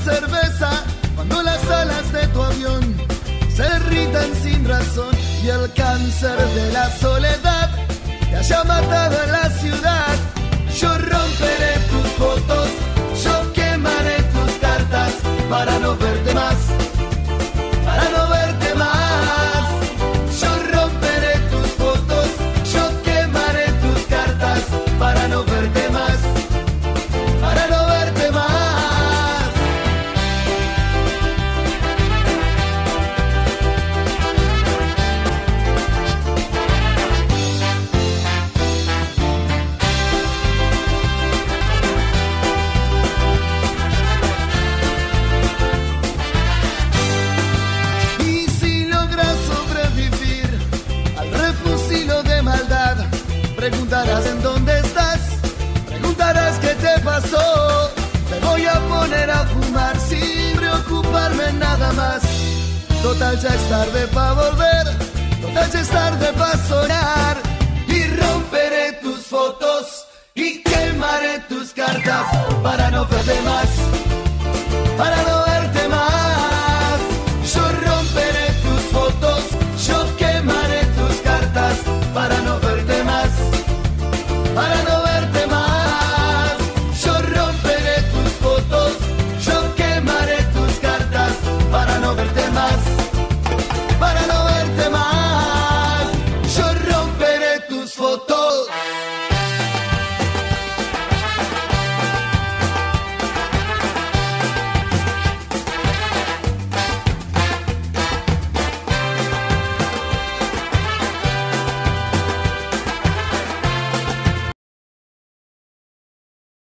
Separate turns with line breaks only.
cerveza cuando las alas de tu avión se irritan sin razón y el cáncer de la soledad te haya matado en la ciudad. Yo romperé tus fotos, yo quemaré tus cartas para no verte más, para no verte más. Yo romperé tus fotos, yo quemaré tus cartas para no verte más, para no verte más. Preguntarás en dónde estás, preguntarás qué te pasó. Te voy a poner a fumar sin preocuparme nada más. Total ya es tarde pa' volver, total ya es tarde pa' soñar. Y romperé tus fotos y quemaré tus cartas para no verte más.